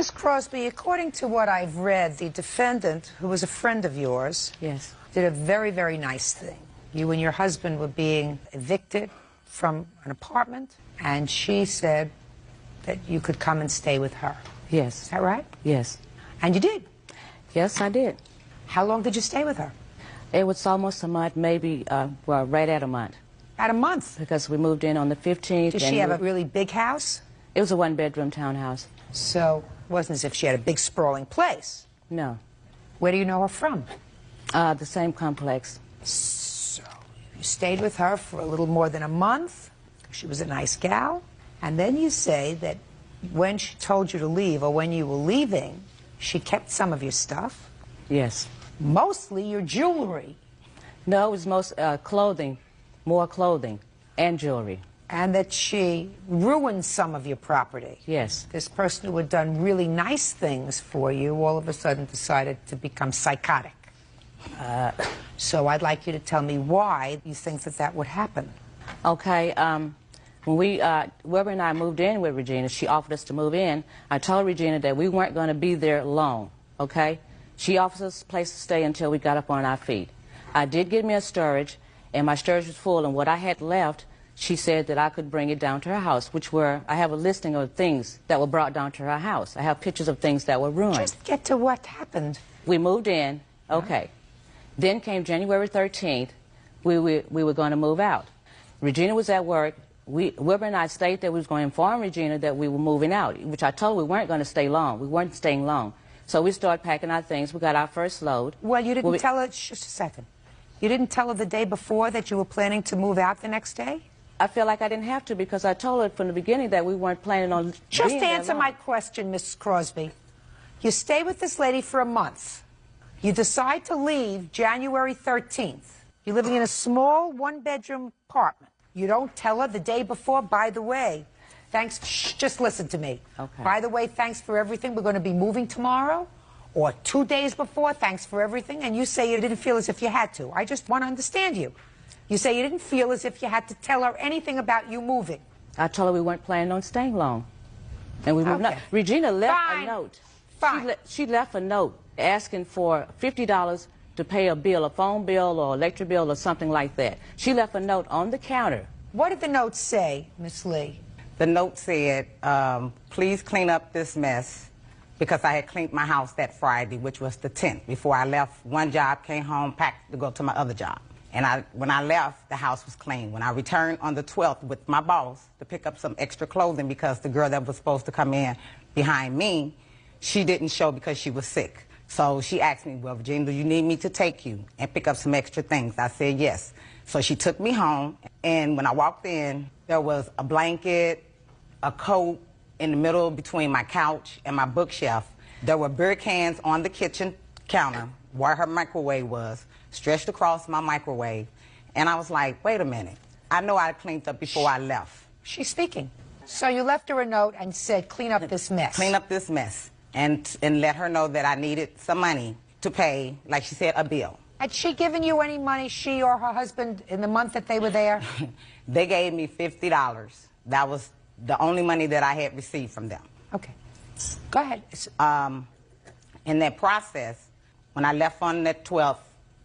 Ms. Crosby, according to what I've read, the defendant, who was a friend of yours, Yes. did a very, very nice thing. You and your husband were being evicted from an apartment, and she said that you could come and stay with her. Yes. Is that right? Yes. And you did? Yes, I did. How long did you stay with her? It was almost a month, maybe, well, right at a month. About a month? Because we moved in on the 15th. Did she have a really big house? It was a one-bedroom townhouse. So it wasn't as if she had a big sprawling place. No. Where do you know her from? The same complex. So you stayed with her for a little more than a month. She was a nice gal. And then you say that when she told you to leave, or when you were leaving, she kept some of your stuff. Yes. Mostly your jewelry. No, it was most clothing, more clothing and jewelry. And that she ruined some of your property. Yes. This person who had done really nice things for you all of a sudden decided to become psychotic. So I'd like you to tell me why you think that that would happen. Okay, when Weber and I moved in with Regina, she offered us to move in. I told Regina that we weren't going to be there long, okay? She offered us a place to stay until we got up on our feet. I did get me a storage, and my storage was full, and what I had left, she said that I could bring it down to her house, which were, I have a listing of things that were brought down to her house. I have pictures of things that were ruined. Just get to what happened. We moved in, okay. Then came January 13th, we were going to move out. Regina was at work. Weber and I stated that we was going to inform Regina that we were moving out, which I told her we weren't going to stay long. We weren't staying long. So we started packing our things. We got our first load. Well, you didn't tell her, just a second. You didn't tell her the day before that you were planning to move out the next day? I feel like I didn't have to because I told her from the beginning that we weren't planning on Just answer my question, Mrs. Crosby. You stay with this lady for a month. You decide to leave January 13th. You're living in a small one-bedroom apartment. You don't tell her the day before, by the way, thanks, shh, just listen to me. Okay. By the way, thanks for everything. We're going to be moving tomorrow. Or 2 days before, thanks for everything. And you say you didn't feel as if you had to. I just want to understand you. You say you didn't feel as if you had to tell her anything about you moving. I told her we weren't planning on staying long. And we moved. Okay. Regina left Fine. a note. Fine. She left a note asking for $50 to pay a bill, a phone bill or electric bill or something like that. She left a note on the counter. What did the note say, Miss Lee? The note said, please clean up this mess, because I had cleaned my house that Friday, which was the 10th. Before I left one job, came home, packed to go to my other job. And when I left, the house was clean. When I returned on the 12th with my boss to pick up some extra clothing because the girl that was supposed to come in behind me, she didn't show because she was sick. So she asked me, well, Virginia, do you need me to take you and pick up some extra things? I said yes. So she took me home, and when I walked in, there was a blanket, a coat in the middle between my couch and my bookshelf. There were beer cans on the kitchen counter where her microwave was, stretched across my microwave. And I was like, wait a minute. I know I cleaned up before I left. She's speaking. So you left her a note and said, clean up this mess. Clean up this mess. And let her know that I needed some money to pay, like she said, a bill. Had she given you any money, she or her husband, in the month that they were there? They gave me $50. That was the only money that I had received from them. Okay. Go ahead. In that process, when I left on the 12th,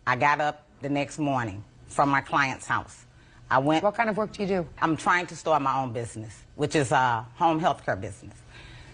I got up the next morning from my client's house. I went. What kind of work do you do? I'm trying to start my own business, which is a home health care business.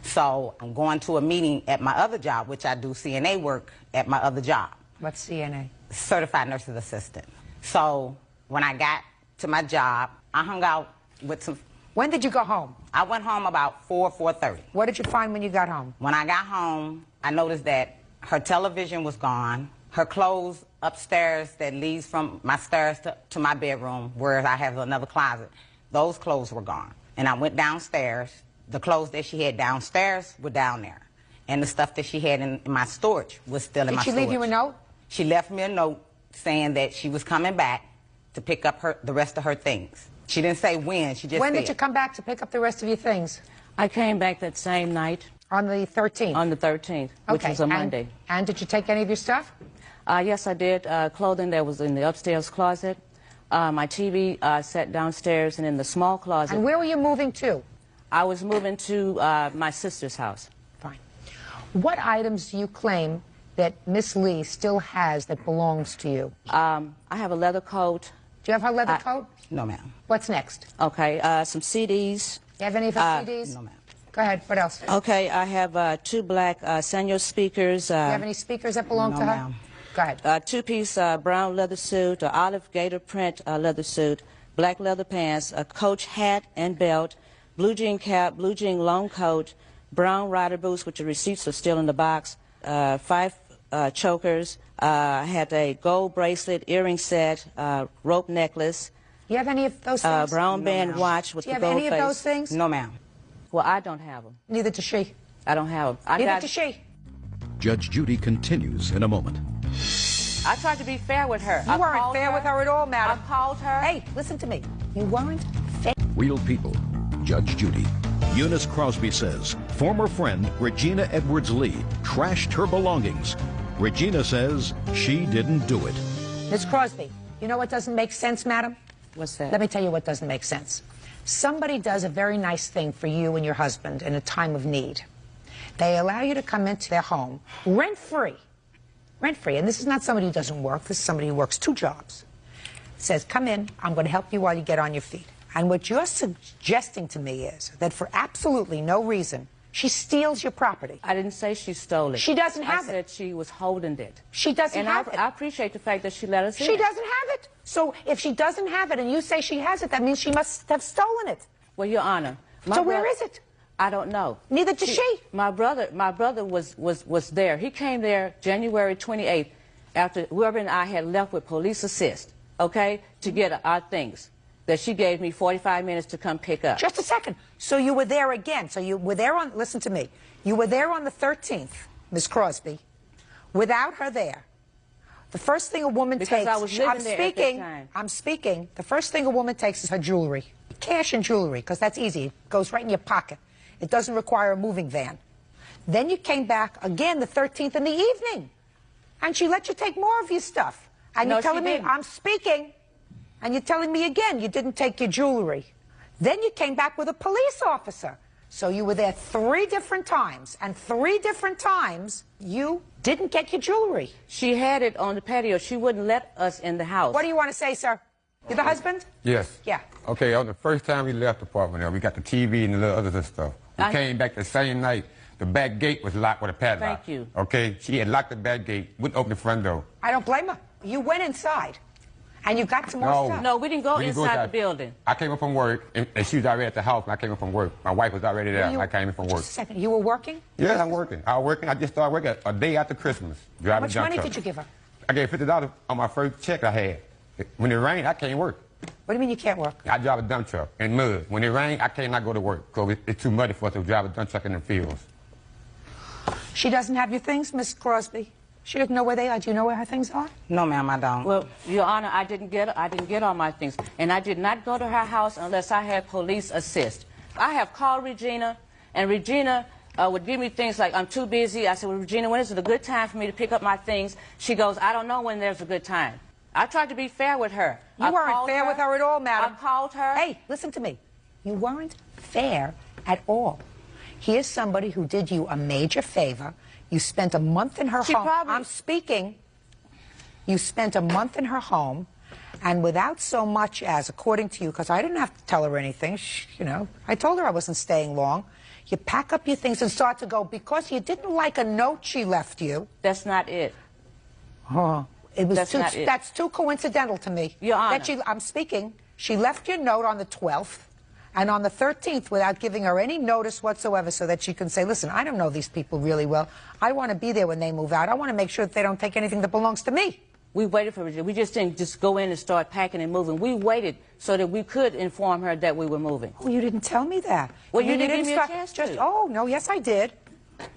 So I'm going to a meeting at my other job, which I do CNA work at my other job. What's CNA? Certified Nurse's Assistant. So when I got to my job, I hung out with some. When did you go home? I went home about 4:30. What did you find when you got home? When I got home, I noticed that her television was gone. Her clothes upstairs that leads from my stairs to my bedroom, where I have another closet, those clothes were gone. And I went downstairs. The clothes that she had downstairs were down there. And the stuff that she had in my storage was still in my storage. Did she leave you a note? She left me a note saying that she was coming back to pick up the rest of her things. She didn't say when, she just said. When did you come back to pick up the rest of your things? I came back that same night. On the 13th? On the 13th, which was a Monday. And did you take any of your stuff? Yes, I did. Clothing that was in the upstairs closet. My TV sat downstairs and in the small closet. And where were you moving to? I was moving to my sister's house. Fine. What items do you claim that Miss Lee still has that belongs to you? I have a leather coat. Do you have her leather coat? No, ma'am. What's next? Okay, some CDs. You have any of her CDs? No, ma'am. Go ahead. What else? Okay, I have 2 black Sanyo speakers. Do you have any speakers that belong No, to her? ma'am. Go ahead. 2-piece brown leather suit, olive gator print leather suit, black leather pants, a Coach hat and belt, blue jean cap, blue jean long coat, brown rider boots, which the receipts are still in the box, 5 chokers. I had a gold bracelet, earring set, rope necklace. You have any of those things? Brown band ma'am. watch with Do you the have gold any face. of those things? No, ma'am. Well, I don't have them. Neither does she. I don't have them. Neither does she. Judge Judy continues in a moment. I tried to be fair with her. You weren't fair with her at all, madam. I called her. Hey, listen to me. You weren't fair. Real people. Judge Judy. Eunice Crosby says former friend Regina Edwards Lee trashed her belongings. Regina says she didn't do it. Miss Crosby, you know what doesn't make sense, madam? What's that? Let me tell you what doesn't make sense. Somebody does a very nice thing for you and your husband in a time of need. They allow you to come into their home rent-free. Rent-free. And this is not somebody who doesn't work. This is somebody who works 2 jobs. Says, come in. I'm going to help you while you get on your feet. And what you're suggesting to me is that for absolutely no reason, she steals your property. I didn't say she stole it. She doesn't have I said she was holding it. She doesn't have it. I appreciate the fact that she let us in. She doesn't have it. So if she doesn't have it and you say she has it, that means she must have stolen it. Well, Your Honor. So where is it? I don't know. Neither does she. My brother was there. He came there January 28th after whoever and I had left with police assist, okay, to get our things that she gave me 45 minutes to come pick up. Just a second. So you were there again. So you were there on, listen to me. You were there on the 13th, Miss Crosby, without her there. The first thing a woman Because takes, I was living there at that time. I'm speaking, the first thing a woman takes is her jewelry. Cash and jewelry, because that's easy. It goes right in your pocket. It doesn't require a moving van. Then you came back again the 13th in the evening. And she let you take more of your stuff. And No, you're telling she me, didn't. I'm speaking, and you're telling me again you didn't take your jewelry. Then you came back with a police officer. So you were there 3 different times, and 3 different times you didn't get your jewelry. She had it on the patio. She wouldn't let us in the house. What do you want to say, sir? You're the husband? Yes. Yeah. Okay, on the first time we left the apartment, we got the TV and the little other stuff. We came back the same night. The back gate was locked with a padlock. Thank you. Okay, she had locked the back gate, wouldn't open the front door. I don't blame her. You went inside, and you got some more No. stuff. No, we didn't go We didn't go inside the inside. building. I came up from work, and she was already at the house when I came up from work. My wife was already there You- when I came in from work. Just a second. You were working? Yes, I'm working. I was working. I just started working a day after Christmas. How Driving much dump money truck. did you give her? I gave $50 on my first check I had. When it rained, I can't work. What do you mean you can't work? I drive a dump truck in mud. When it rains, I cannot go to work because it's too muddy for us to drive a dump truck in the fields. She doesn't have your things, Miss Crosby? She doesn't know where they are. Do you know where her things are? No, ma'am, I don't. Well, Your Honor, I didn't get all my things, and I did not go to her house unless I had police assist. I have called Regina, and Regina would give me things like, I'm too busy. I said, well, Regina, when is it a good time for me to pick up my things? She goes, I don't know when there's a good time. I tried to be fair with her. You weren't fair with her at all, madam. I called her. Hey, listen to me. You weren't fair at all. Here's somebody who did you a major favor. You spent a month in her She home. probably- I'm speaking. You spent a month in her home, and without so much as, according to you, because I didn't have to tell her anything, you know, I told her I wasn't staying long. You pack up your things and start to go because you didn't like a note she left you. That's not it. Oh, it was That's too, not it. that's too coincidental to me. Your Honor. That I'm speaking. She left your note on the 12th, and on the 13th, without giving her any notice whatsoever, so that she can say, listen, I don't know these people really well. I want to be there when they move out. I want to make sure that they don't take anything that belongs to me. We waited for Regina. We just didn't just go in and start packing and moving. We waited so that we could inform her that we were moving. Oh, you didn't tell me that. Well, you mean didn't give me a start- chance just, to. Oh, no, yes, I did.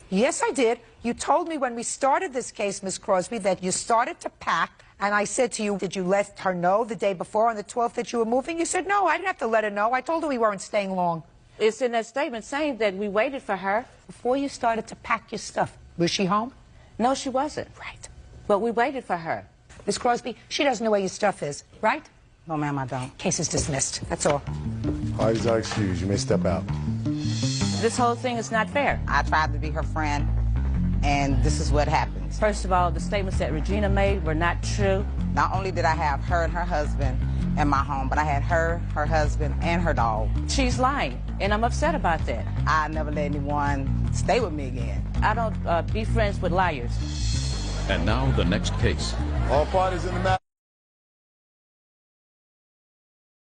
Yes, I did. You told me when we started this case, Miss Crosby, that you started to pack, and I said to you, did you let her know the day before on the 12th that you were moving? You said, no, I didn't have to let her know. I told her we weren't staying long. It's in that statement saying that we waited for her. Before you started to pack your stuff, was she home? No, she wasn't. Right. But we waited for her. Miss Crosby, she doesn't know where your stuff is, right? No, ma'am, I don't. Case is dismissed. That's all. Parties are excused. You may step out. This whole thing is not fair. I tried to be her friend. and this is what happens. First of all, the statements that Regina made were not true. Not only did I have her and her husband in my home, but I had her husband, and her dog. She's lying, and I'm upset about that. I never let anyone stay with me again. I don't be friends with liars. And now the next case. All parties in the matter.